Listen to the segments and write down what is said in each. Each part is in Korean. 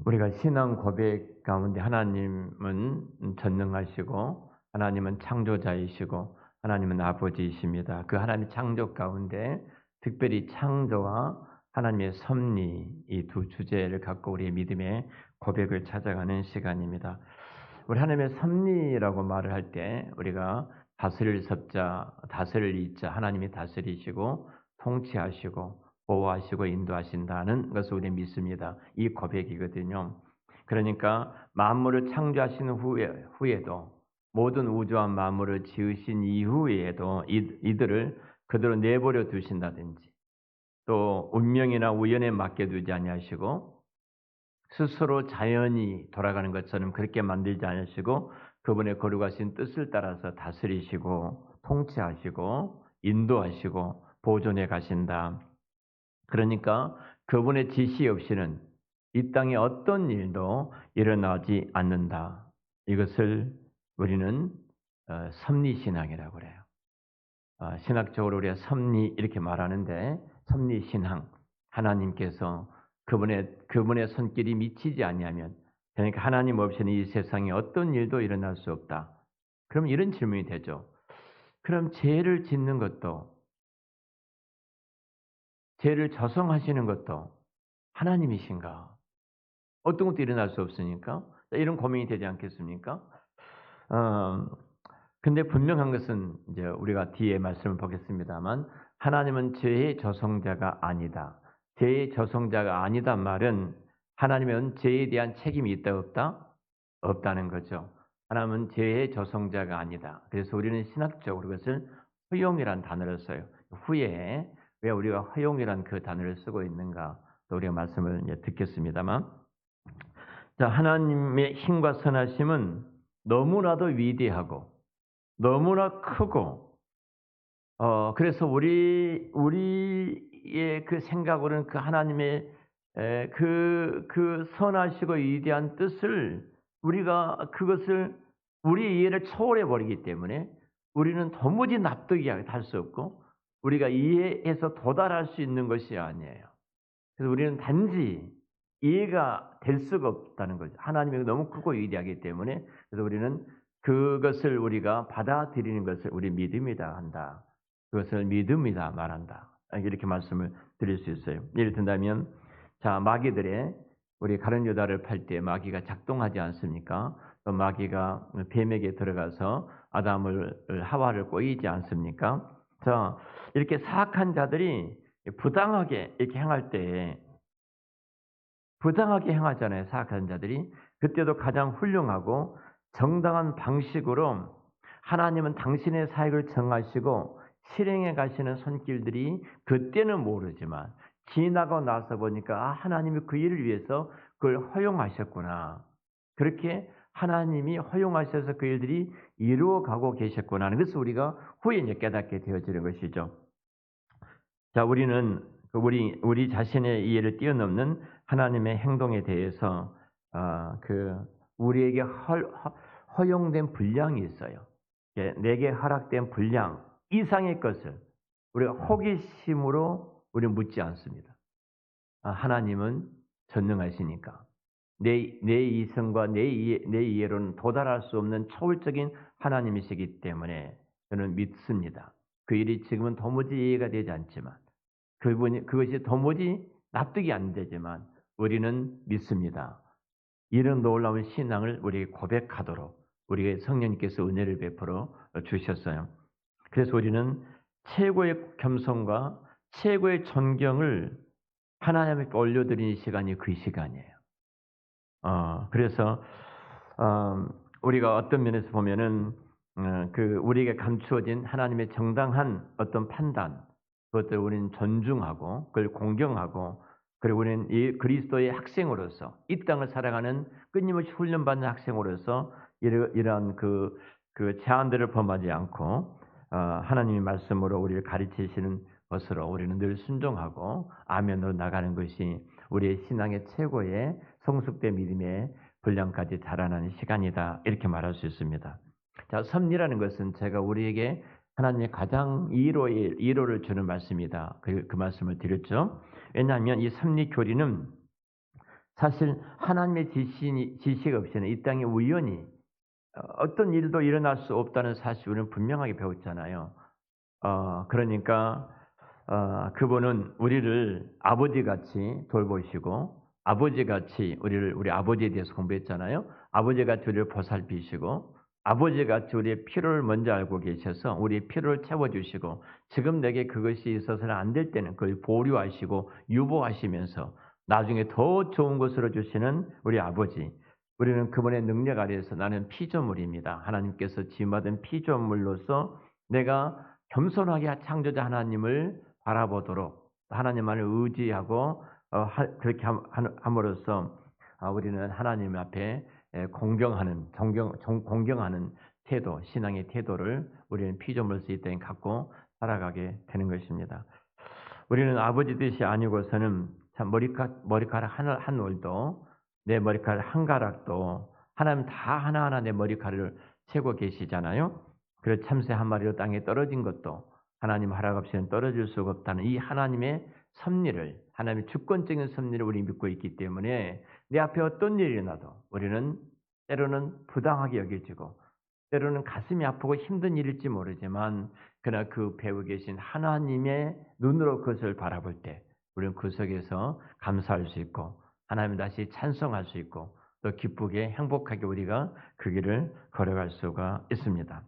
우리가 신앙 고백 가운데 하나님은 전능하시고 하나님은 창조자이시고 하나님은 아버지이십니다. 그 하나님의 창조 가운데 특별히 창조와 하나님의 섭리 이 두 주제를 갖고 우리의 믿음의 고백을 찾아가는 시간입니다. 우리 하나님의 섭리라고 말을 할 때 우리가 다스릴 섭자, 다스릴 이자, 하나님이 다스리시고 통치하시고 보호하시고 인도하신다는 것을 우리는 믿습니다. 이 고백이거든요. 그러니까 만물을 창조하신 후에도 모든 우주와 만물을 지으신 이후에도 이들을 그대로 내버려 두신다든지 또 운명이나 우연에 맡겨두지 아니하시고 스스로 자연이 돌아가는 것처럼 그렇게 만들지 않으시고 그분의 거룩하신 뜻을 따라서 다스리시고 통치하시고 인도하시고 보존해 가신다. 그러니까 그분의 지시 없이는 이 땅에 어떤 일도 일어나지 않는다. 이것을 우리는 섭리신앙이라고 그래요. 신학적으로 우리가 섭리 이렇게 말하는데 섭리신앙, 하나님께서 그분의 손길이 미치지 아니하면, 그러니까 하나님 없이는 이 세상에 어떤 일도 일어날 수 없다. 그럼 이런 질문이 되죠. 그럼 죄를 짓는 것도, 죄를 조성하시는 것도 하나님이신가? 어떤 것도 일어날 수 없으니까 이런 고민이 되지 않겠습니까? 어, 근데 분명한 것은 이제 우리가 뒤에 말씀을 보겠습니다만 하나님은 죄의 조성자가 아니다. 죄의 조성자가 아니다 말은 하나님은 죄에 대한 책임이 있다 없다? 없다는 거죠. 하나님은 죄의 조성자가 아니다. 그래서 우리는 신학적으로 그것을 허용이라는 단어를 써요. 후에 왜 우리가 허용이라는 그 단어를 쓰고 있는가? 또 우리가 말씀을 이제 듣겠습니다만, 자, 하나님의 힘과 선하심은 너무나도 위대하고 너무나 크고 그래서 우리의 그 생각으로는 그 하나님의 그 선하시고 위대한 뜻을 우리가 그것을 우리의 이해를 초월해 버리기 때문에 우리는 도무지 납득이 할 수 없고 우리가 이해해서 도달할 수 있는 것이 아니에요. 그래서 우리는 단지 이해가 될 수가 없다는 거죠. 하나님이 너무 크고 위대하기 때문에. 그래서 우리는 그것을 우리가 받아들이는 것을 우리 믿음이다 한다. 그것을 믿음이다 말한다. 이렇게 말씀을 드릴 수 있어요. 예를 든다면, 자, 마귀들의 우리 가룟 유다를 팔 때 마귀가 작동하지 않습니까? 또 마귀가 뱀에게 들어가서 아담을 하와를 꼬이지 않습니까? 자, 이렇게 사악한 자들이 부당하게 이렇게 행할 때에 부당하게 행하잖아요. 사악한 자들이. 그때도 가장 훌륭하고 정당한 방식으로 하나님은 당신의 사역을 정하시고 실행해 가시는 손길들이 그때는 모르지만 지나고 나서 보니까 하나님이 그 일을 위해서 그걸 허용하셨구나. 그렇게 하나님이 허용하셔서 그 일들이 이루어가고 계셨구나 하는 것을 우리가 후에 이제 깨닫게 되어지는 것이죠. 자, 우리는 우리 자신의 이해를 뛰어넘는 하나님의 행동에 대해서 우리에게 허용된 분량이 있어요. 내게 허락된 분량 이상의 것을 우리가 호기심으로 우리는 묻지 않습니다. 하나님은 전능하시니까 내 이성과 내 이해로는 도달할 수 없는 초월적인 하나님이시기 때문에 저는 믿습니다. 그 일이 지금은 도무지 이해가 되지 않지만 그것이 도무지 납득이 안 되지만 우리는 믿습니다. 이런 놀라운 신앙을 우리에게 고백하도록 우리에게 성령님께서 은혜를 베풀어 주셨어요. 그래서 우리는 최고의 겸손과 최고의 존경을 하나님께 올려드리는 시간이 그 시간이에요. 그래서 우리가 어떤 면에서 보면은 우리에게 감추어진 하나님의 정당한 어떤 판단, 그것들을 우리는 존중하고 그걸 공경하고, 그리고 우리는 이 그리스도의 학생으로서 이 땅을 살아가는 끊임없이 훈련받는 학생으로서 이러한 그 제한들을 범하지 않고 하나님의 말씀으로 우리를 가르치시는 것으로 우리는 늘 순종하고 아멘으로 나가는 것이 우리의 신앙의 최고의 성숙된 믿음의 분량까지 자라나는 시간이다, 이렇게 말할 수 있습니다. 자, 섭리라는 것은 제가 우리에게 하나님의 가장 이로를 주는 말씀이다. 그 말씀을 드렸죠. 왜냐하면 이 섭리 교리는 사실 하나님의 지시가 없이는 이 땅에 우연히 어떤 일도 일어날 수 없다는 사실을 우리는 분명하게 배웠잖아요. 그러니까 그분은 우리를 아버지같이 돌보시고 아버지같이 우리 아버지에 대해서 공부했잖아요. 아버지같이 우리를 보살피시고 아버지같이 우리의 필요를 먼저 알고 계셔서 우리의 필요를 채워주시고 지금 내게 그것이 있어서는 안 될 때는 그걸 보류하시고 유보하시면서 나중에 더 좋은 것으로 주시는 우리 아버지. 우리는 그분의 능력 아래에서 나는 피조물입니다. 하나님께서 지음받은 피조물로서 내가 겸손하게 창조자 하나님을 바라보도록 하나님만을 의지하고 그렇게 함으로써 우리는 하나님 앞에 공경하는 공경하는 태도, 신앙의 태도를 우리는 피조물로서 이 땅에 갖고 살아가게 되는 것입니다. 우리는 아버지 뜻이 아니고서는 참 머리카락 한 올도 내 머리카락 한 가락도 하나님 다 하나하나 내 머리카락을 세고 계시잖아요. 그래서 참새 한 마리로 땅에 떨어진 것도 하나님 허락 없이는 떨어질 수가 없다는 이 하나님의 섭리를, 하나님의 주권적인 섭리를 우리 믿고 있기 때문에 내 앞에 어떤 일이 일어나도 우리는 때로는 부당하게 여겨지고 때로는 가슴이 아프고 힘든 일일지 모르지만 그러나 그 배우 계신 하나님의 눈으로 그것을 바라볼 때 우리는 그 속에서 감사할 수 있고 하나님 다시 찬송할 수 있고 또 기쁘게 행복하게 우리가 그 길을 걸어갈 수가 있습니다.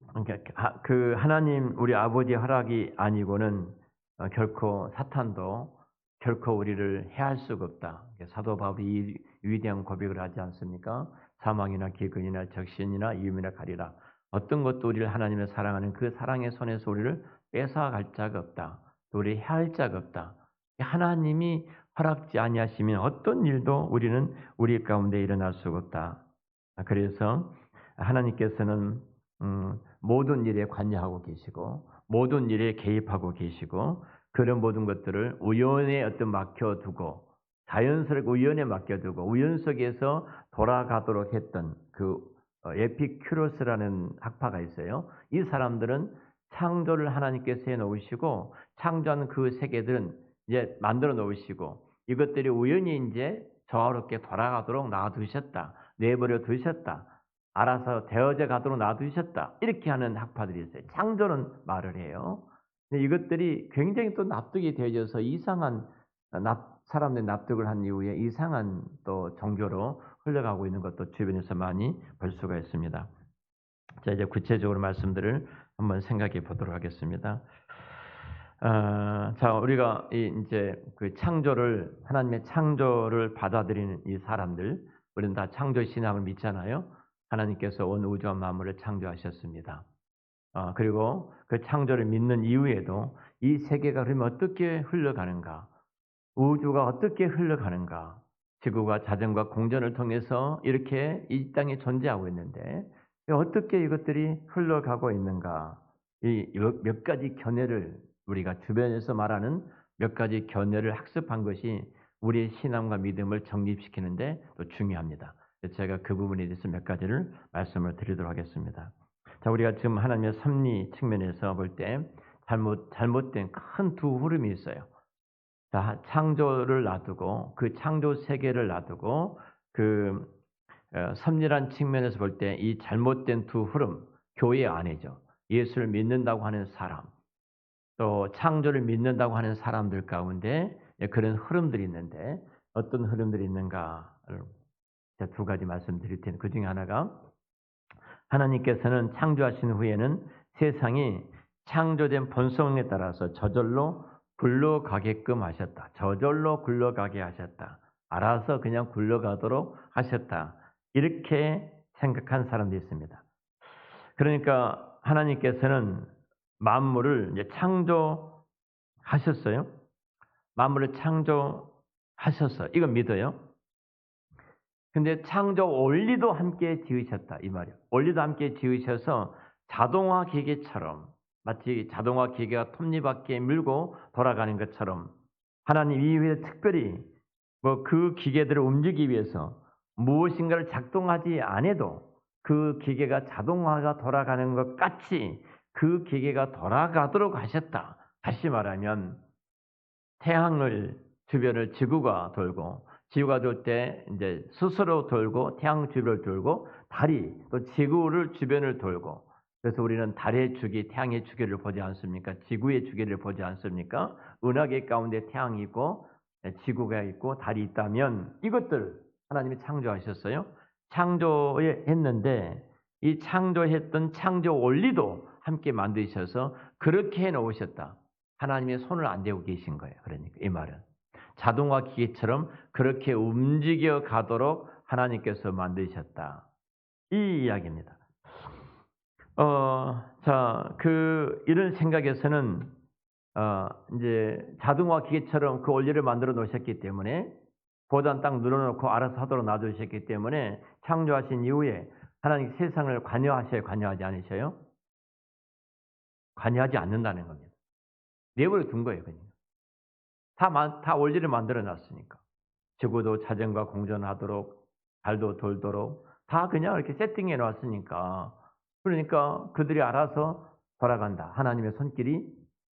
그러니까 그 하나님 우리 아버지의 허락이 아니고는 결코 사탄도 결코 우리를 해할 수가 없다. 사도 바울이 이 위대한 고백을 하지 않습니까? 사망이나 기근이나 적신이나 이음이나 가리라. 어떤 것도 우리를 하나님의 사랑하는 그 사랑의 손에서 우리를 뺏어갈 자가 없다. 또 우리 해할 자가 없다. 하나님이 허락지 아니하시면 어떤 일도 우리는 우리 가운데 일어날 수가 없다. 그래서 하나님께서는 모든 일에 관여하고 계시고 모든 일에 개입하고 계시고 그런 모든 것들을 우연에 맡겨두고 자연스럽게 우연에 맡겨두고 우연 속에서 돌아가도록 했던 그 에피큐로스라는 학파가 있어요. 이 사람들은 창조를 하나님께서 해놓으시고 창조한 그 세계들은 이제 만들어 놓으시고 이것들이 우연히 이제 조화롭게 돌아가도록 놔두셨다. 내버려 두셨다. 알아서 되어져 가도록 놔두셨다. 이렇게 하는 학파들이 있어요. 창조는 말을 해요. 근데 이것들이 굉장히 또 납득이 되어져서 이상한 사람들이 납득을 한 이후에 이상한 또 종교로 흘러가고 있는 것도 주변에서 많이 볼 수가 있습니다. 자, 이제 구체적으로 말씀들을 한번 생각해 보도록 하겠습니다. 자, 우리가 이제 그 창조를 하나님의 창조를 받아들이는 이 사람들, 우리는 다 창조 신앙을 믿잖아요. 하나님께서 온 우주와 만물을 창조하셨습니다. 그리고 그 창조를 믿는 이후에도 이 세계가 그러면 어떻게 흘러가는가? 우주가 어떻게 흘러가는가? 지구가 자전과 공전을 통해서 이렇게 이 땅에 존재하고 있는데 어떻게 이것들이 흘러가고 있는가? 이 몇 가지 견해를 우리가 주변에서 말하는 몇 가지 견해를 학습한 것이 우리의 신앙과 믿음을 정립시키는데 또 중요합니다. 제가 그 부분에 대해서 몇 가지를 말씀을 드리도록 하겠습니다. 자, 우리가 지금 하나님의 섭리 측면에서 볼 때 잘못된 큰 두 흐름이 있어요. 자, 창조를 놔두고 그 창조 세계를 놔두고 그 섭리란 측면에서 볼 때 이 잘못된 두 흐름, 교회 안에죠. 예수를 믿는다고 하는 사람, 또 창조를 믿는다고 하는 사람들 가운데 그런 흐름들이 있는데 어떤 흐름들이 있는가를 두 가지 말씀드릴 텐데 그 중에 하나가 하나님께서는 창조하신 후에는 세상이 창조된 본성에 따라서 저절로 굴러가게끔 하셨다. 저절로 굴러가게 하셨다. 알아서 그냥 굴러가도록 하셨다. 이렇게 생각한 사람도 있습니다. 그러니까 하나님께서는 만물을 이제 창조하셨어요. 만물을 창조하셨어요. 이건 믿어요. 근데 창조 원리도 함께 지으셨다 이 말이에요. 원리도 함께 지으셔서 자동화 기계처럼 마치 자동화 기계가 톱니바퀴에 밀고 돌아가는 것처럼 하나님 이후에 특별히 그 기계들을 움직이기 위해서 무엇인가를 작동하지 않아도 그 기계가 자동화가 돌아가는 것 같이 그 기계가 돌아가도록 하셨다. 다시 말하면 태양을 주변을 지구가 돌고, 지구가 돌 때 이제 스스로 돌고 태양 주변을 돌고 달이 또 지구를 주변을 돌고, 그래서 우리는 달의 주기, 태양의 주기를 보지 않습니까? 지구의 주기를 보지 않습니까? 은하계 가운데 태양이 있고 지구가 있고 달이 있다면 이것들 하나님이 창조하셨어요. 창조했는데 이 창조했던 창조 원리도 함께 만드셔서 그렇게 해놓으셨다. 하나님의 손을 안 대고 계신 거예요. 그러니까 이 말은 자동화 기계처럼 그렇게 움직여 가도록 하나님께서 만드셨다. 이 이야기입니다. 이런 생각에서는, 이제 자동화 기계처럼 그 원리를 만들어 놓으셨기 때문에, 보단 딱 눌러놓고 알아서 하도록 놔두셨기 때문에, 창조하신 이후에 하나님 세상을 관여하셔요? 관여하지 않으셔요? 관여하지 않는다는 겁니다. 내버려 둔 거예요, 그냥. 다 원리를 만들어 놨으니까. 지구도 자전과 공존하도록, 달도 돌도록, 다 그냥 이렇게 세팅해 놨으니까, 그러니까 그들이 알아서 돌아간다. 하나님의 손길이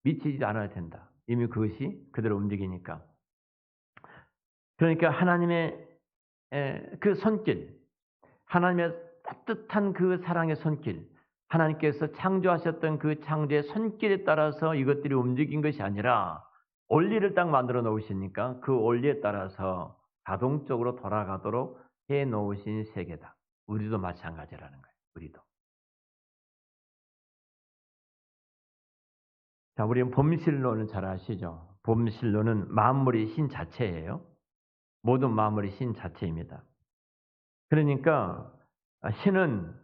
미치지 않아야 된다. 이미 그것이 그들을 움직이니까. 그러니까 하나님의 그 손길, 하나님의 따뜻한 그 사랑의 손길, 하나님께서 창조하셨던 그 창조의 손길에 따라서 이것들이 움직인 것이 아니라 원리를 딱 만들어 놓으시니까 그 원리에 따라서 자동적으로 돌아가도록 해 놓으신 세계다. 우리도 마찬가지라는 거예요. 우리도. 자, 우리는 범실론을 잘 아시죠? 범실론은 만물이 신 자체예요. 모든 만물이 신 자체입니다. 그러니까 신은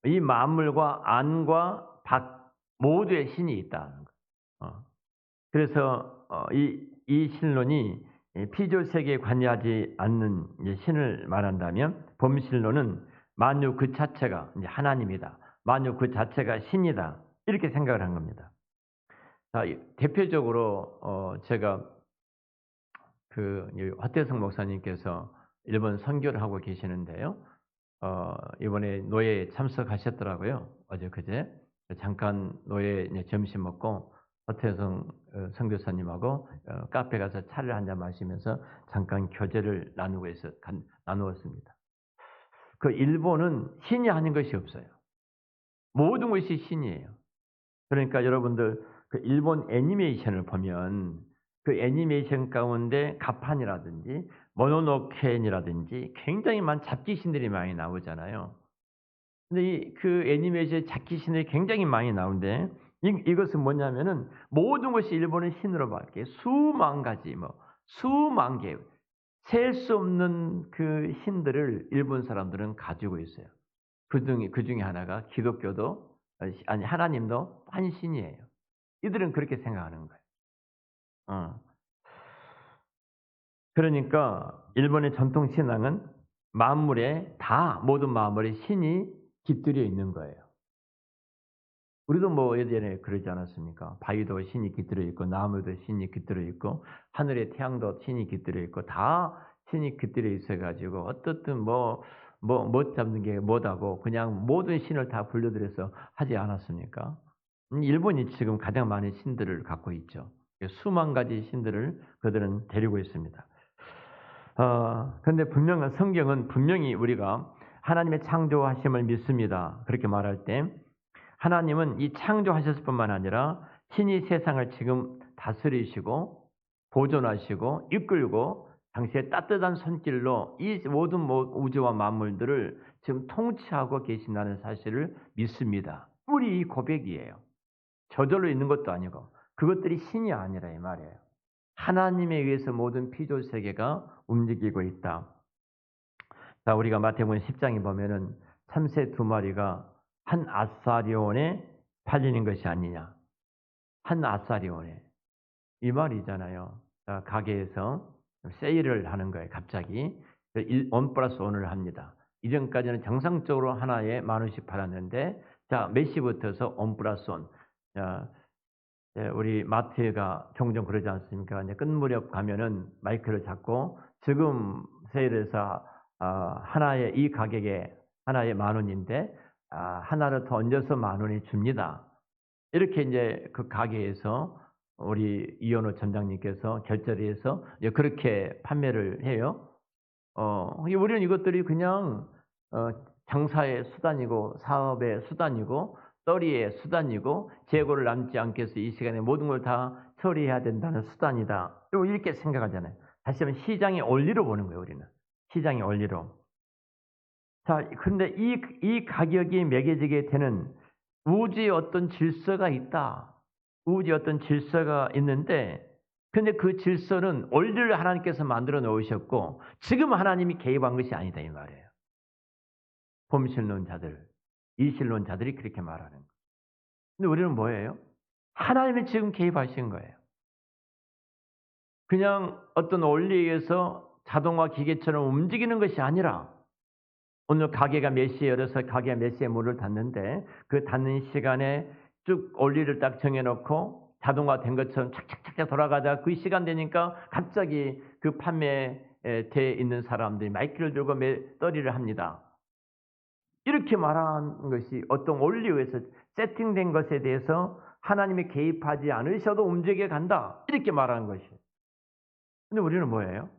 이 만물과 안과 밖 모두의 신이 있다는 거예요. 그래서 이 신론이 피조 세계에 관여하지 않는 신을 말한다면, 범실론은 만유 그 자체가 이제 하나님이다. 만유 그 자체가 신이다. 이렇게 생각을 한 겁니다. 자, 대표적으로 제가 화태성 목사님께서 일본 선교를 하고 계시는데요. 이번에 노예에 참석하셨더라고요. 어제 그제 잠깐 노예 점심 먹고 화태성 선교사님하고 카페 가서 차를 한잔 마시면서 잠깐 교제를 나누었습니다. 그 일본은 신이 아닌 것이 없어요. 모든 것이 신이에요. 그러니까 여러분들 그 일본 애니메이션을 보면 그 애니메이션 가운데 가판이라든지 모노노케이라든지 굉장히 많은 잡기신들이 많이 나오잖아요. 근데 그 애니메이션 잡기신들이 굉장히 많이 나오는데 이것은 뭐냐면은 모든 것이 일본의 신으로 바뀌어 수만 가지 수만 개 셀 수 없는 그 신들을 일본 사람들은 가지고 있어요. 그 중에 하나가 기독교도 아니 하나님도 한 신이에요. 이들은 그렇게 생각하는 거예요. 그러니까 일본의 전통 신앙은 모든 만물에 신이 깃들여 있는 거예요. 우리도 예전에 그러지 않았습니까? 바위도 신이 깃들여 있고 나무도 신이 깃들여 있고 하늘의 태양도 신이 깃들여 있고 다 신이 깃들여 있어가지고 어떻든 못 잡는 게 못하고 그냥 모든 신을 다 불러들여서 하지 않았습니까? 일본이 지금 가장 많은 신들을 갖고 있죠. 수만 가지 신들을 그들은 데리고 있습니다. 그런데 분명한 성경은 분명히 우리가 하나님의 창조하심을 믿습니다. 그렇게 말할 때 하나님은 이 창조하셨을 뿐만 아니라 신이 세상을 지금 다스리시고 보존하시고 이끌고 당시의 따뜻한 손길로 이 모든 우주와 만물들을 지금 통치하고 계신다는 사실을 믿습니다. 우리 이 고백이에요. 저절로 있는 것도 아니고 그것들이 신이 아니라 이 말이에요. 하나님에 의해서 모든 피조 세계가 움직이고 있다. 자, 우리가 마태복음 10장에 보면은 참새 2마리가 한 아사리온에 팔리는 것이 아니냐. 한 아사리온에. 이 말이잖아요. 가게에서 세일을 하는 거예요. 갑자기 1+1을 합니다. 이전까지는 정상적으로 하나에 10,000원씩 팔았는데 몇 시부터서 1+1. 우리 마트가 종종 그러지 않습니까? 이제 끝 무렵 가면은 마이크를 잡고 지금 세일해서 하나에 이 가격에 하나에 10,000원인데 하나를 더 얹어서 10,000원이 줍니다. 이렇게 이제 그 가게에서 우리 이현호 전장님께서 결제리에서 그렇게 판매를 해요. 우리는 이것들이 그냥 장사의 수단이고 사업의 수단이고 떨이의 수단이고 재고를 남지 않게 해서 이 시간에 모든 걸 다 처리해야 된다는 수단이다. 이렇게 생각하잖아요. 다시 한번 시장의 원리로 보는 거예요. 우리는 시장의 원리로. 자, 근데 이 가격이 매겨지게 되는 우주의 어떤 질서가 있다. 우주의 어떤 질서가 있는데, 근데 그 질서는 원리를 하나님께서 만들어 놓으셨고 지금 하나님이 개입한 것이 아니다 이 말이에요. 범실론자들, 이실론자들이 그렇게 말하는 거예요. 근데 우리는 뭐예요? 하나님이 지금 개입하신 거예요. 그냥 어떤 원리에 의해서 자동화 기계처럼 움직이는 것이 아니라, 오늘 가게가 몇 시에 열어서 가게가 몇 시에 문을 닫는데 그 닫는 시간에 쭉 원리를 딱 정해놓고 자동화된 것처럼 착착착착 돌아가다가 그 시간 되니까 갑자기 그 판매되어 있는 사람들이 마이크를 들고 떨이를 합니다. 이렇게 말한 것이 어떤 원리에 의해서 세팅된 것에 대해서 하나님이 개입하지 않으셔도 움직여 간다. 이렇게 말하는 것이에요. 근데 우리는 뭐예요?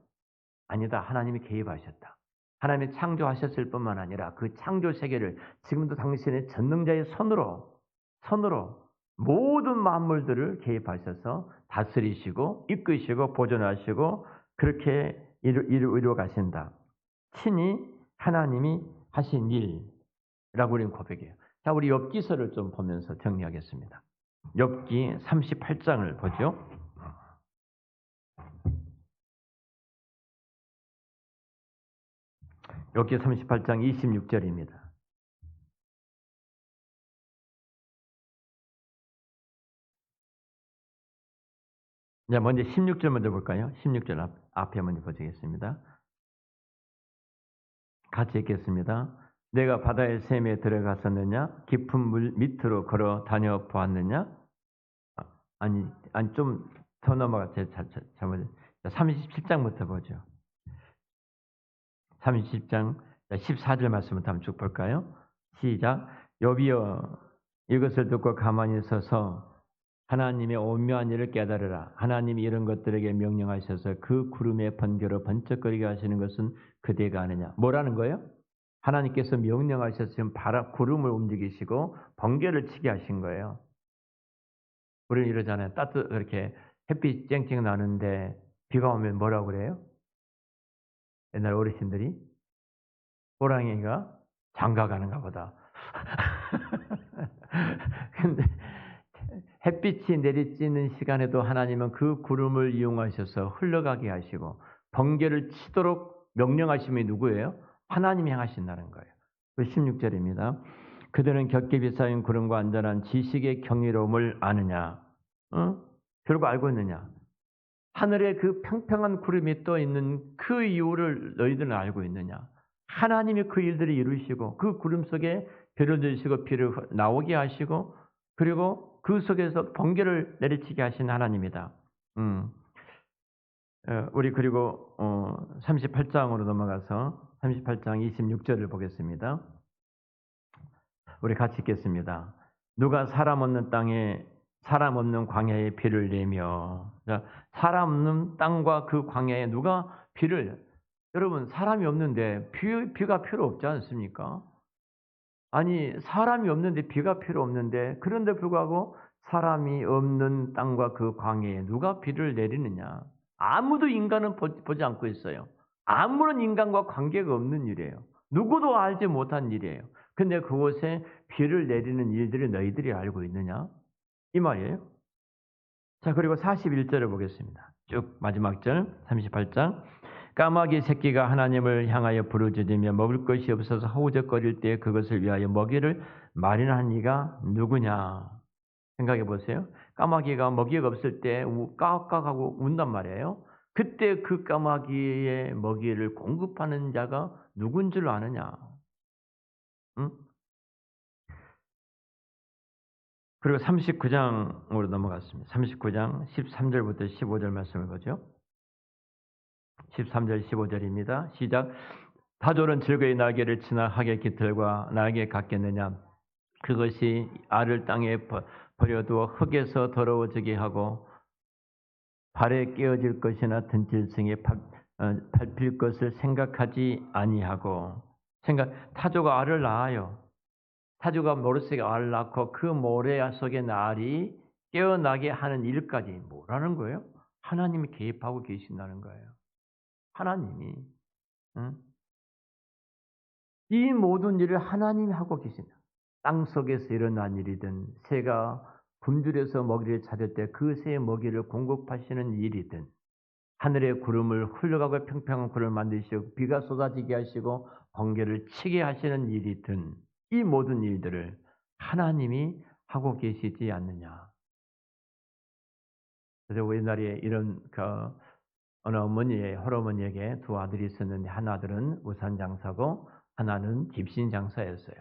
아니다. 하나님이 개입하셨다. 하나님이 창조하셨을 뿐만 아니라 그 창조 세계를 지금도 당신의 전능자의 손으로 모든 만물들을 개입하셔서 다스리시고 이끄시고 보존하시고 그렇게 이루어 가신다. 친히 하나님이 하신 일이라고 우리는 고백해요. 자, 우리 욥기서를 좀 보면서 정리하겠습니다. 욥기 38장을 보죠. 욥기 38장 26절입니다. 먼저 16절 먼저 볼까요? 16절 앞에 먼저 보시겠습니다. 같이 읽겠습니다. 내가 바다의 샘에 들어갔었느냐? 깊은 물 밑으로 걸어 다녀 보았느냐? 아니 좀 더 넘어갔어요. 잘못. 37장부터 보죠. 30장 14절 말씀부터 한번 쭉 볼까요? 시작. 욥이여 이것을 듣고 가만히 서서 하나님의 오묘한 일을 깨달으라. 하나님이 이런 것들에게 명령하셔서 그 구름의 번개로 번쩍거리게 하시는 것은 그대가 아느냐. 뭐라는 거예요? 하나님께서 명령하셨으면 구름을 움직이시고 번개를 치게 하신 거예요. 우리는 이러잖아요. 그렇게 햇빛 쨍쨍 나는데 비가 오면 뭐라고 그래요? 옛날 어르신들이 호랑이가 장가 가는가 보다. 근데 햇빛이 내리쬐는 시간에도 하나님은 그 구름을 이용하셔서 흘러가게 하시고 번개를 치도록 명령하심이 누구예요? 하나님이 행하신다는 거예요. 16절입니다. 그들은 겹겹이 쌓인 구름과 안전한 지식의 경이로움을 아느냐? 결국 알고 있느냐? 하늘에 그 평평한 구름이 떠 있는 그 이유를 너희들은 알고 있느냐? 하나님이 그 일들을 이루시고 그 구름 속에 별을 들으시고 비를 나오게 하시고 그리고 그 속에서 번개를 내리치게 하신 하나님이다. 우리 그리고 38장으로 넘어가서 38장 26절을 보겠습니다. 우리 같이 읽겠습니다. 누가 사람 없는 땅에 사람 없는 광야에 비를 내며, 사람 없는 땅과 그 광야에 누가 비를, 여러분 사람이 없는데 비가 필요 없지 않습니까? 아니 사람이 없는데 비가 필요 없는데 그런데 불구하고 사람이 없는 땅과 그 광야에 누가 비를 내리느냐? 아무도 인간은 보지 않고 있어요. 아무런 인간과 관계가 없는 일이에요. 누구도 알지 못한 일이에요. 근데 그곳에 비를 내리는 일들을 너희들이 알고 있느냐? 이 말이에요. 자, 그리고 41절을 보겠습니다. 쭉 마지막 절 38장. 까마귀 새끼가 하나님을 향하여 부르짖으며 먹을 것이 없어서 허우적거릴 때 그것을 위하여 먹이를 마련한 이가 누구냐? 생각해 보세요. 까마귀가 먹이가 없을 때 까악까악하고 운단 말이에요. 그때 그 까마귀의 먹이를 공급하는 자가 누군 줄 아느냐? 응? 그리고 39장으로 넘어갔습니다. 39장 13절부터 15절 말씀을 보죠. 13절 15절입니다. 시작. 타조는 즐거이 날개를 치나 학의 깃털과 날개 같겠느냐? 그것이 알을 땅에 버려두어 흙에서 더러워지게 하고 발에 깨어질 것이나 등질성에 밟힐 것을 생각하지 아니하고 타조가 알을 낳아요. 타조가 모래속에 알을 낳고 그 모래 속에 알이 깨어나게 하는 일까지 뭐라는 거예요? 하나님이 개입하고 계신다는 거예요. 하나님이. 응? 이 모든 일을 하나님이 하고 계신다. 땅속에서 일어난 일이든 새가 굶주려서 먹이를 찾을 때 그 새의 먹이를 공급하시는 일이든 하늘의 구름을 흘러가고 평평한 구름을 만드시고 비가 쏟아지게 하시고 번개를 치게 하시는 일이든 이 모든 일들을 하나님이 하고 계시지 않느냐. 그래서 옛날에 이런 어느 어머니의 홀어머니에게 두 아들이 있었는데 한 아들은 우산 장사고 하나는 집신 장사였어요.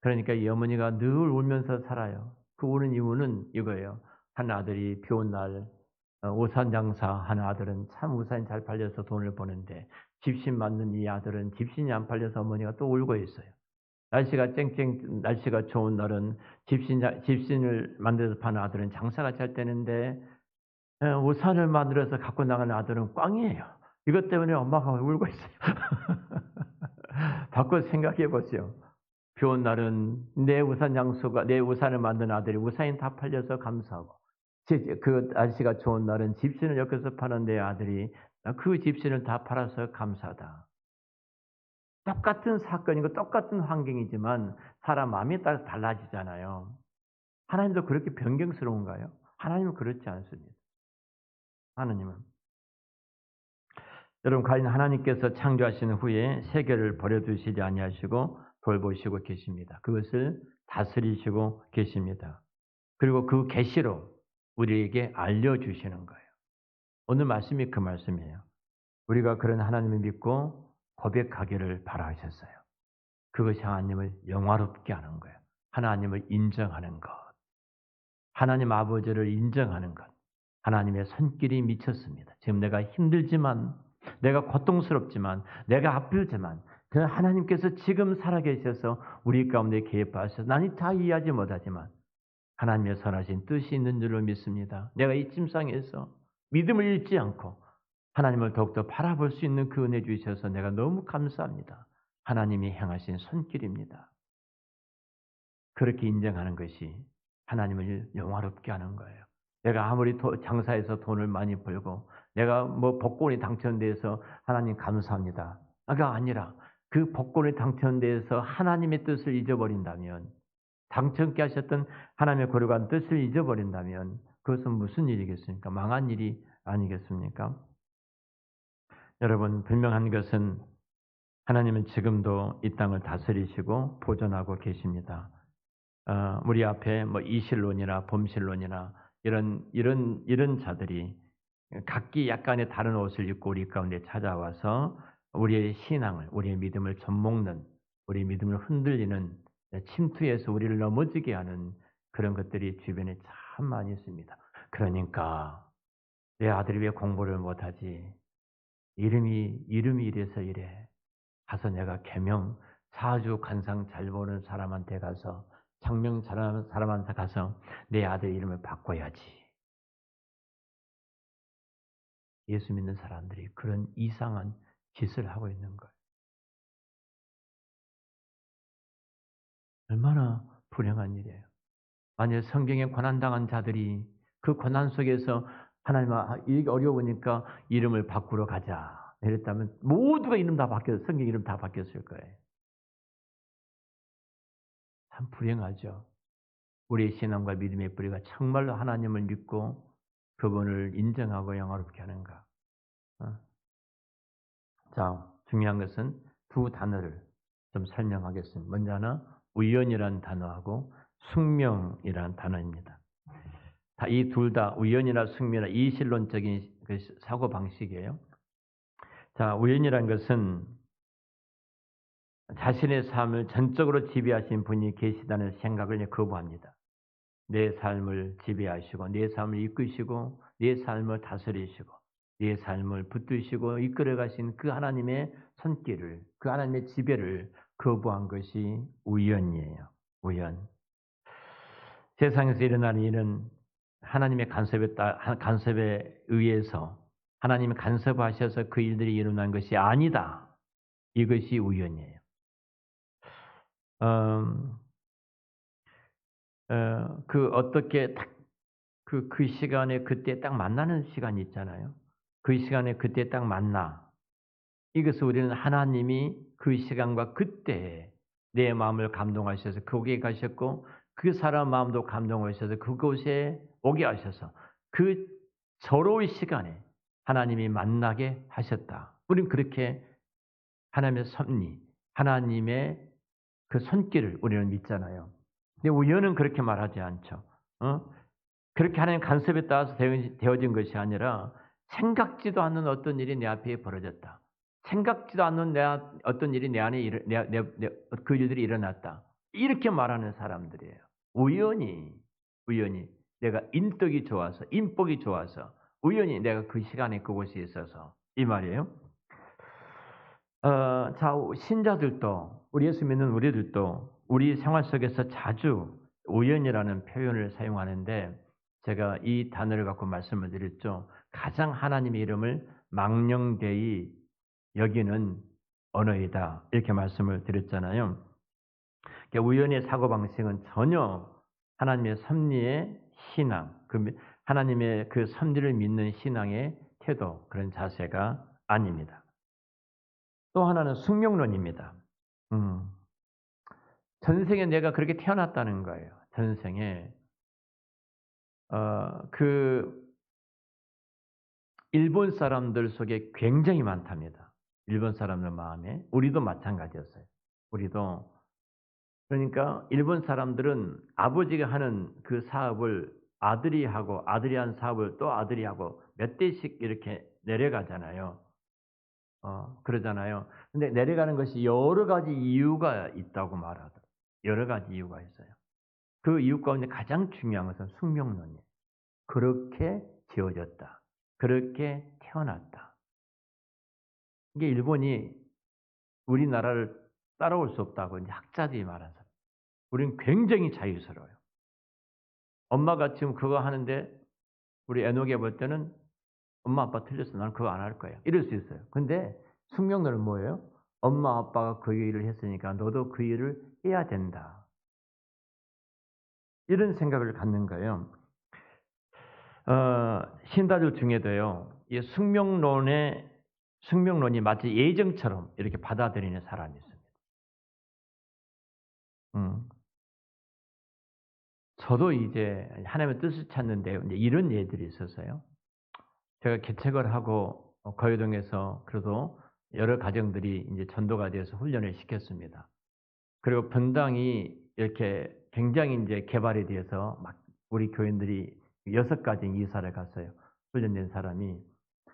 그러니까 이 어머니가 늘 울면서 살아요. 그 우는 이유는 이거예요. 한 아들이 비 온 날 우산 장사하는 아들은 참 우산이 잘 팔려서 돈을 버는데 집신 맞는 이 아들은 집신이 안 팔려서 어머니가 또 울고 있어요. 날씨가 좋은 날은 집신을 만들어서 파는 아들은 장사가 잘 되는데 우산을 만들어서 갖고 나가는 아들은 꽝이에요. 이것 때문에 엄마가 울고 있어요. 바꿔 생각해 보세요. 비 온 날은 내 우산을 만든 아들이 우산이 다 팔려서 감사하고, 그 날씨가 좋은 날은 집신을 엮어서 파는 내 아들이 그 집신을 다 팔아서 감사하다. 똑같은 사건이고 똑같은 환경이지만 사람 마음에 따라서 달라지잖아요. 하나님도 그렇게 변경스러운가요? 하나님은 그렇지 않습니다. 하나님은. 여러분, 과연 하나님께서 창조하신 후에 세계를 버려두시지 아니하시고 돌보시고 계십니다. 그것을 다스리시고 계십니다. 그리고 그 계시로 우리에게 알려주시는 거예요. 오늘 말씀이 그 말씀이에요. 우리가 그런 하나님을 믿고 고백하기를 바라셨어요. 그것이 하나님을 영화롭게 하는 거예요. 하나님을 인정하는 것. 하나님 아버지를 인정하는 것. 하나님의 손길이 미쳤습니다. 지금 내가 힘들지만, 내가 고통스럽지만, 내가 아프지만 그 하나님께서 지금 살아계셔서 우리 가운데 개입하셔서 나는 다 이해하지 못하지만 하나님의 선하신 뜻이 있는 줄로 믿습니다. 내가 이 침상에서 믿음을 잃지 않고 하나님을 더욱더 바라볼 수 있는 그 은혜 주셔서 내가 너무 감사합니다. 하나님이 행하신 손길입니다. 그렇게 인정하는 것이 하나님을 영화롭게 하는 거예요. 내가 아무리 장사해서 돈을 많이 벌고 내가 복권이 당첨돼서 하나님 감사합니다. 가 아니라 그 복권이 당첨돼서 하나님의 뜻을 잊어버린다면, 당첨케 하셨던 하나님의 거룩한 뜻을 잊어버린다면 그것은 무슨 일이겠습니까? 망한 일이 아니겠습니까? 여러분, 분명한 것은 하나님은 지금도 이 땅을 다스리시고 보존하고 계십니다. 우리 앞에 이실론이나 범실론이나 이런 자들이 각기 약간의 다른 옷을 입고 우리 가운데 찾아와서 우리의 신앙을, 우리의 믿음을 젖먹는, 우리의 믿음을 흔들리는, 침투해서 우리를 넘어지게 하는 그런 것들이 주변에 참 많이 있습니다. 그러니까 내 아들이 왜 공부를 못하지? 이름이 이래서 이래. 가서 내가 계명 사주 관상 잘 보는 사람한테 가서, 장명 잘하는 사람한테 가서 내 아들 이름을 바꿔야지. 예수 믿는 사람들이 그런 이상한 짓을 하고 있는 거예요. 얼마나 불행한 일이에요. 만약 성경에 고난당한 자들이 그 고난 속에서 하나님, 이게 어려우니까 이름을 바꾸러 가자 이랬다면 모두가 성경 이름 다 바뀌었을 거예요. 참 불행하죠. 우리의 신앙과 믿음의 뿌리가 정말로 하나님을 믿고 그분을 인정하고 영화롭게 하는가. 자, 중요한 것은 두 단어를 좀 설명하겠습니다. 먼저 하나, 우연이라는 단어하고 숙명이라는 단어입니다. 이 둘 다 우연이나 숙명이나 이실론적인 사고 방식이에요. 자, 우연이라는 것은 자신의 삶을 전적으로 지배하신 분이 계시다는 생각을 거부합니다. 내 삶을 지배하시고 내 삶을 이끄시고 내 삶을 다스리시고 내 삶을 붙드시고 이끌어 가신 그 하나님의 손길을, 그 하나님의 지배를 거부한 것이 우연이에요. 우연. 세상에서 일어나는 일은 하나님의 간섭에 의해서 하나님이 간섭하셔서 그 일들이 일어난 것이 아니다. 이것이 우연이에요. 음, 어떻게 딱 그 시간에 그때 딱 만나는 시간이 있잖아요. 그 시간에 그때 딱 만나. 이것을 우리는 하나님이 그 시간과 그때에 내 마음을 감동하셔서 거기에 가셨고 그 사람 마음도 감동하셔서 그곳에 오게 하셔서 그 서로의 시간에 하나님이 만나게 하셨다. 우리는 그렇게 하나님의 섭리, 하나님의 그 손길을 우리는 믿잖아요. 근데 우연은 그렇게 말하지 않죠. 그렇게 하나님 간섭에 따라서 되어진 것이 아니라 생각지도 않는 어떤 일이 내 앞에 벌어졌다. 생각지도 않는 어떤 일이 내 안에 그 일들이 일어났다. 이렇게 말하는 사람들이에요. 우연히 내가 인덕이 좋아서 인복이 좋아서 우연히 내가 그 시간에 그곳에 있어서 이 말이에요. 자, 신자들도 우리 예수 믿는 우리들도 우리 생활 속에서 자주 우연이라는 표현을 사용하는데 제가 이 단어를 갖고 말씀을 드렸죠. 가장 하나님의 이름을 망령되이 여기는 언어이다. 이렇게 말씀을 드렸잖아요. 그러니까 우연의 사고방식은 전혀 하나님의 섭리의 신앙, 하나님의 그 섭리를 믿는 신앙의 태도, 그런 자세가 아닙니다. 또 하나는 숙명론입니다. 전생에 내가 그렇게 태어났다는 거예요. 전생에. 그 일본 사람들 속에 굉장히 많답니다. 일본 사람들 마음에. 우리도 마찬가지였어요. 우리도. 그러니까 일본 사람들은 아버지가 하는 그 사업을 아들이 하고 아들이 한 사업을 또 아들이 하고 몇 대씩 이렇게 내려가잖아요. 그러잖아요. 근데 내려가는 것이 여러 가지 이유가 있다고 말하더라고요. 여러 가지 이유가 있어요. 그 이유 가운데 가장 중요한 것은 숙명론이에요. 그렇게 지어졌다. 그렇게 태어났다. 이게 일본이 우리나라를 따라올 수 없다고 이제 학자들이 말하잖아요. 우리는 굉장히 자유스러워요. 엄마가 지금 그거 하는데 우리 애녹이 볼 때는 엄마 아빠 틀렸어. 나는 그거 안 할 거야. 이럴 수 있어요. 근데 숙명론은 뭐예요? 엄마 아빠가 그 일을 했으니까 너도 그 일을 해야 된다. 이런 생각을 갖는 거예요. 신자들 중에도요, 이 숙명론이 마치 예정처럼 이렇게 받아들이는 사람이 있습니다. 저도 이제 하나님의 뜻을 찾는데 이제 이런 예들이 있었어요. 제가 개척을 하고 거여동에서 그래도 여러 가정들이 이제 전도가 되어서 훈련을 시켰습니다. 그리고 분당이 이렇게 굉장히 이제 개발이 되어서 막 우리 교인들이 6가지 이사를 갔어요. 훈련된 사람이.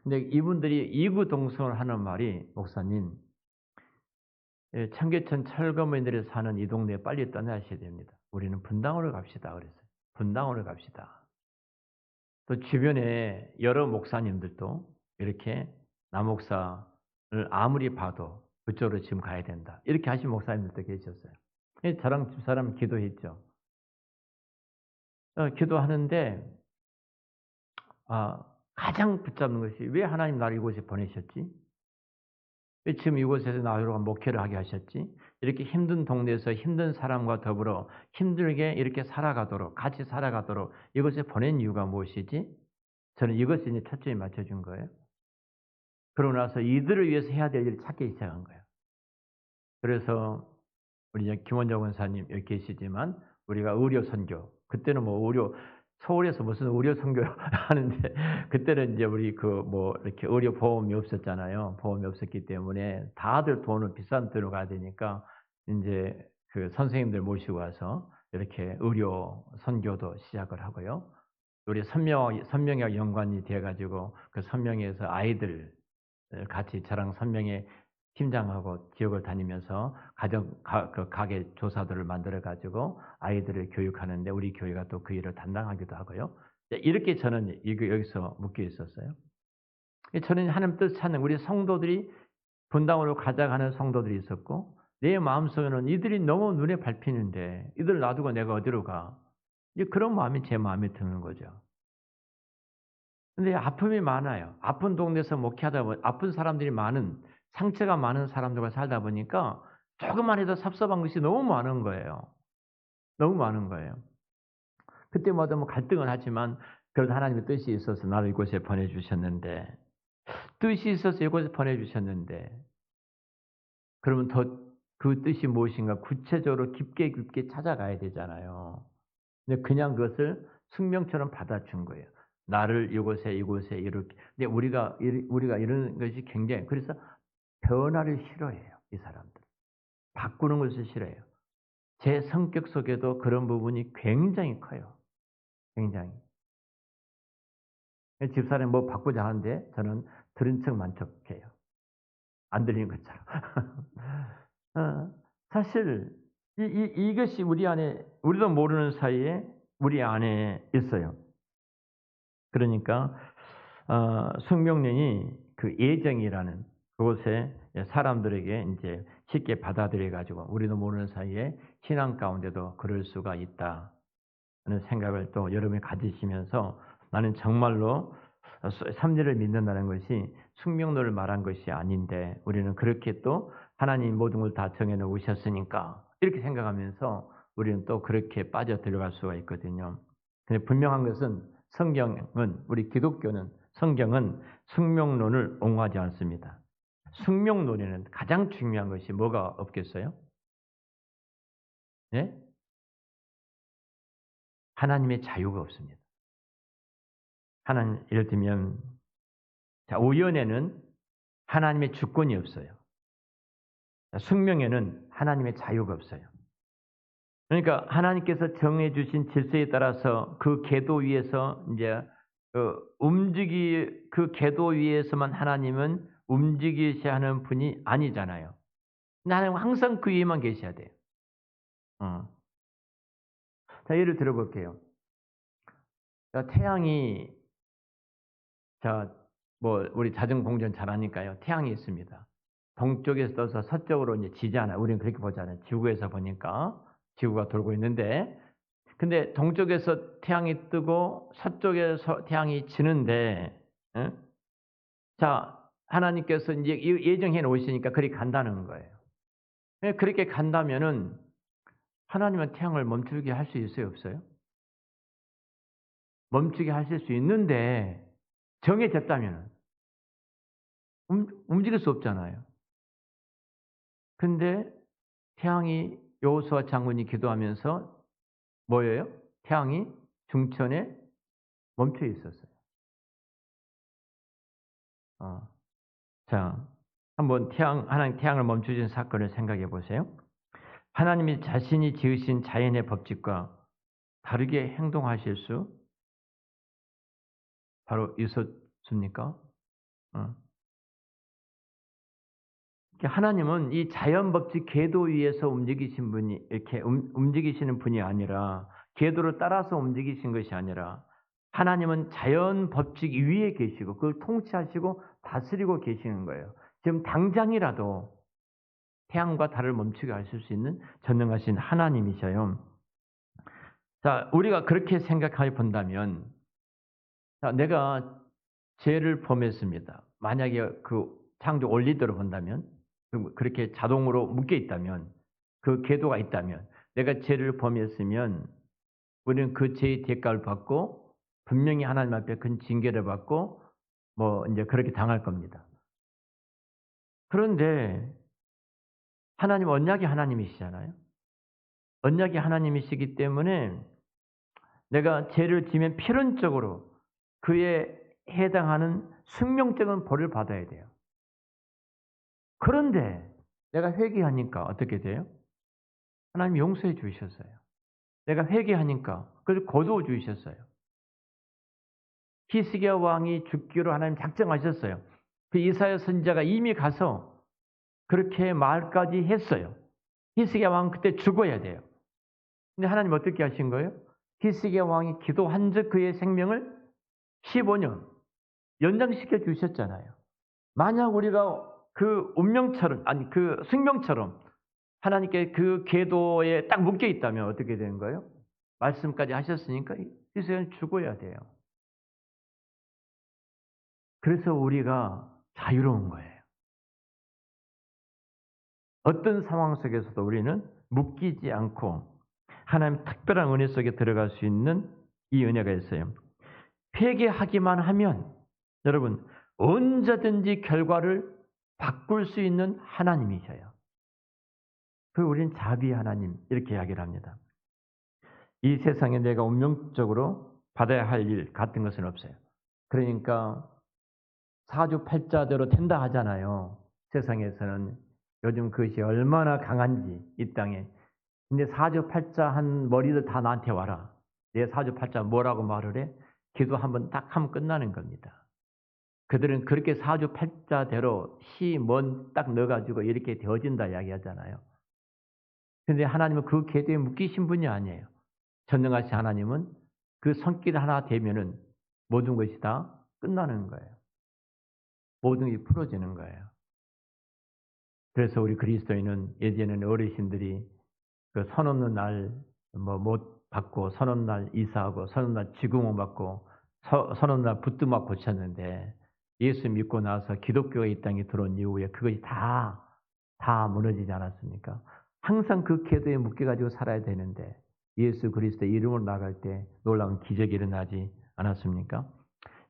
근데 이분들이 이구동성을 하는 말이 목사님, 청계천 철거민들이 사는 이 동네에 빨리 떠나셔야 됩니다. 우리는 분당으로 갑시다 그랬어요. 분당으로 갑시다. 또 주변에 여러 목사님들도 이렇게 남목사를 아무리 봐도 그쪽으로 지금 가야 된다. 이렇게 하신 목사님들도 계셨어요. 저랑 집사람 기도했죠. 기도하는데 가장 붙잡는 것이 왜 하나님 나를 이곳에 보내셨지? 왜 지금 이곳에서 나로 목회를 하게 하셨지? 이렇게 힘든 동네에서 힘든 사람과 더불어 힘들게 이렇게 살아가도록 같이 살아가도록 이곳에 보낸 이유가 무엇이지? 저는 이것에 이제 초점이 맞춰준 거예요. 그러고 나서 이들을 위해서 해야 될 일을 찾기 시작한 거예요. 그래서 우리 이제 김원정 원사님 여기 계시지만 우리가 의료 선교 그때는 뭐 의료 서울에서 무슨 의료 선교를 하는데 그때는 이제 우리 이렇게 의료 보험이 없었잖아요. 보험이 없었기 때문에 다들 비싼 돈을 가야 되니까 이제 그 선생님들 모시고 와서 이렇게 의료 선교도 시작을 하고요. 우리 선명학 연관이 돼 가지고 그 선명에서 아이들 같이 저랑 선명의 팀장하고 지역을 다니면서 가게 조사들을 만들어 가지고 아이들을 교육하는데 우리 교회가 또 그 일을 담당하기도 하고요. 이렇게 저는 여기서 묶여 있었어요. 저는 하나님 뜻 찾는 우리 성도들이 분당으로 가자 하는 성도들이 있었고 내 마음속에는 이들이 너무 눈에 밟히는데 이들 놔두고 내가 어디로 가? 이제 그런 마음이 제 마음에 드는 거죠. 근데 아픔이 많아요. 아픈 동네에서 목회하다 보니 아픈 사람들이 많은 상처가 많은 사람들과 살다 보니까 조금만 해도 섭섭한 것이 너무 많은 거예요. 너무 많은 거예요. 그때마다 뭐 갈등은 하지만 그래도 하나님의 뜻이 있어서 나를 이곳에 보내 주셨는데 뜻이 있어서 이곳에 보내 주셨는데 그러면 더 그 뜻이 무엇인가 구체적으로 깊게 깊게 찾아가야 되잖아요. 근데 그냥 그것을 숙명처럼 받아준 거예요. 나를 이곳에 이곳에 이렇게. 근데 우리가 이런 것이 굉장히 그래서 변화를 싫어해요, 이 사람들. 바꾸는 것을 싫어해요. 제 성격 속에도 그런 부분이 굉장히 커요. 굉장히. 집사람이 뭐 바꾸자 하는데 저는 들은 척 만족해요. 안 들리는 것처럼. 어, 사실 이것이 우리 안에 우리도 모르는 사이에 우리 안에 있어요. 그러니까 숙명론이 그 예정이라는 그곳에 사람들에게 이제 쉽게 받아들여 가지고 우리도 모르는 사이에 신앙 가운데도 그럴 수가 있다 하는 생각을 또 여러분이 가지시면서 나는 정말로 삼위를 믿는다는 것이 숙명론을 말한 것이 아닌데 우리는 그렇게 또 하나님 모든 걸 다 정해 놓으셨으니까 이렇게 생각하면서 우리는 또 그렇게 빠져들어갈 수가 있거든요. 근데 분명한 것은 성경은 우리 기독교는 성경은 숙명론을 옹호하지 않습니다. 숙명론에는 가장 중요한 것이 뭐가 없겠어요? 예? 하나님의 자유가 없습니다. 하나님 예를 들면 자, 우연에는 하나님의 주권이 없어요. 숙명에는 하나님의 자유가 없어요. 그러니까 하나님께서 정해 주신 질서에 따라서 그 궤도 위에서 이제 그 궤도 위에서만 하나님은 움직이셔야 하는 분이 아니잖아요. 근데 하나님은 항상 그 위에만 계셔야 돼요. 어. 자, 예를 들어 볼게요. 자, 태양이 자, 뭐 우리 자전 공전 잘 아니까요. 태양이 있습니다. 동쪽에서 떠서 서쪽으로 이제 지잖아요. 우리는 그렇게 보잖아요. 지구에서 보니까 지구가 돌고 있는데 근데 동쪽에서 태양이 뜨고 서쪽에서 태양이 지는데 예? 자, 하나님께서 이제 예정해 놓으시니까 그렇게 간다는 거예요. 예, 그렇게 간다면은 하나님은 태양을 멈추게 할 수 있어요, 없어요? 멈추게 하실 수 있는데 정해졌다면은 움직일 수 없잖아요. 근데 태양이 여호수아 장군이 기도하면서 뭐예요? 태양이 중천에 멈춰 있었어요. 어. 자, 한번 하나님 태양을 멈추신 사건을 생각해 보세요. 하나님이 자신이 지으신 자연의 법칙과 다르게 행동하실 수 바로 있었습니까? 어. 하나님은 이 자연 법칙 궤도 위에서 움직이신 분이 이렇게 움직이시는 분이 아니라 궤도를 따라서 움직이신 것이 아니라 하나님은 자연 법칙 위에 계시고 그걸 통치하시고 다스리고 계시는 거예요. 지금 당장이라도 태양과 달을 멈추게 하실 수 있는 전능하신 하나님이셔요. 자, 우리가 그렇게 생각해 본다면 자, 내가 죄를 범했습니다. 만약에 그 창조 원리대로 본다면 그렇게 자동으로 묶여 있다면 그 궤도가 있다면 내가 죄를 범했으면 우리는 그 죄의 대가를 받고 분명히 하나님 앞에 큰 징계를 받고 뭐 이제 그렇게 당할 겁니다. 그런데 하나님 언약의 하나님이시잖아요. 언약의 하나님이시기 때문에 내가 죄를 지면 필연적으로 그에 해당하는 숙명적인 벌을 받아야 돼요. 그런데 내가 회개하니까 어떻게 돼요? 하나님이 용서해 주셨어요. 내가 회개하니까 그래서 거두어 주셨어요. 히스기야 왕이 죽기로 하나님 작정하셨어요. 그 이사야 선지자가 이미 가서 그렇게 말까지 했어요. 히스기야 왕 그때 죽어야 돼요. 근데 하나님 어떻게 하신 거예요? 히스기야 왕이 기도한 적 그의 생명을 15년 연장시켜 주셨잖아요. 만약 우리가 그 운명처럼 아니 그 숙명처럼 하나님께 그 궤도에 딱 묶여 있다면 어떻게 되는 거예요? 말씀까지 하셨으니까 히스기야는 죽어야 돼요. 그래서 우리가 자유로운 거예요. 어떤 상황 속에서도 우리는 묶이지 않고 하나님 특별한 은혜 속에 들어갈 수 있는 이 은혜가 있어요. 회개하기만 하면 여러분 언제든지 결과를 바꿀 수 있는 하나님이셔요. 그 우리는 자비 하나님 이렇게 이야기를 합니다. 이 세상에 내가 운명적으로 받아야 할 일 같은 것은 없어요. 그러니까 사주팔자대로 된다 하잖아요. 세상에서는 요즘 그것이 얼마나 강한지 이 땅에. 근데 사주팔자 한 머리들 다 나한테 와라. 내 사주팔자 뭐라고 말을 해? 기도 한번 딱 하면 끝나는 겁니다. 그들은 그렇게 사주팔자대로 시먼 딱 넣어가지고 이렇게 되어진다 이야기하잖아요. 근데 하나님은 그 궤도에 묶이신 분이 아니에요. 전능하신 하나님은 그 손길 하나 되면은 모든 것이 다 끝나는 거예요. 모든 게 풀어지는 거예요. 그래서 우리 그리스도인은 예전에는 어르신들이 그 선 없는 날 못 받고 선 없는 날 이사하고 선 없는 날 지궁을 받고 선 없는 날 붙들막 고쳤는데 예수 믿고 나서 기독교가 이 땅에 들어온 이후에 그것이 다 무너지지 않았습니까? 항상 그 궤도에 묶여가지고 살아야 되는데 예수 그리스도의 이름으로 나갈 때 놀라운 기적이 일어나지 않았습니까?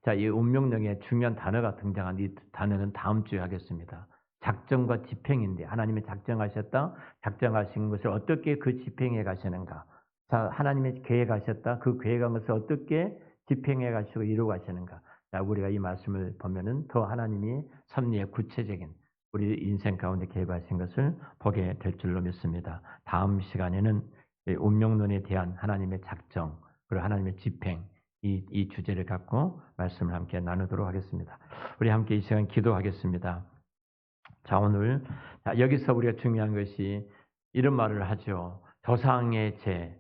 자, 이 운명론에 중요한 단어가 등장한 이 단어는 다음 주에 하겠습니다. 작정과 집행인데 하나님이 작정하셨다. 작정하신 것을 어떻게 그 집행해 가시는가. 자, 하나님이 계획하셨다. 그 계획한 것을 어떻게 집행해 가시고 이루어 가시는가. 자, 우리가 이 말씀을 보면은 더 하나님이 섭리의 구체적인 우리 인생 가운데 계획하신 것을 보게 될 줄로 믿습니다. 다음 시간에는 운명론에 대한 하나님의 작정, 그리고 하나님의 집행, 이 주제를 갖고 말씀을 함께 나누도록 하겠습니다. 우리 함께 이 시간 기도하겠습니다. 자, 오늘 여기서 우리가 중요한 것이 이런 말을 하죠. 조상의 죄,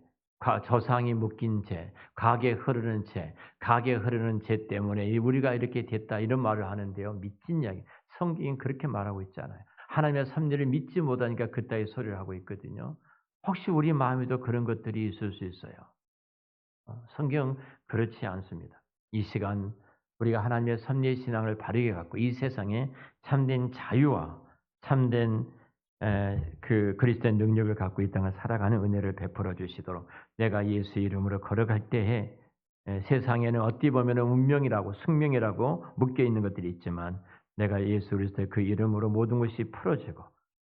조상이 묶인 죄, 과거에 흐르는 죄, 과거에 흐르는 죄 때문에 우리가 이렇게 됐다 이런 말을 하는데요. 미친 이야기. 성경은 그렇게 말하고 있잖아요. 하나님의 섭리를 믿지 못하니까 그따위 소리를 하고 있거든요. 혹시 우리 마음에도 그런 것들이 있을 수 있어요. 성경 그렇지 않습니다. 이 시간 우리가 하나님의 섭리의 신앙을 바르게 갖고 이 세상에 참된 자유와 참된 그 그리스도의 능력을 갖고 이 땅을 살아가는 은혜를 베풀어 주시도록 내가 예수 이름으로 걸어갈 때에 세상에는 어찌 보면 운명이라고 숙명이라고 묶여 있는 것들이 있지만 내가 예수 그리스도의 그 이름으로 모든 것이 풀어지고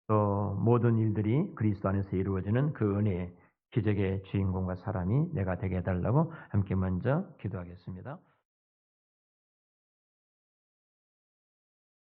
또 모든 일들이 그리스도 안에서 이루어지는 그 은혜의 기적의 주인공과 사람이 내가 되게 해달라고 함께 먼저 기도하겠습니다.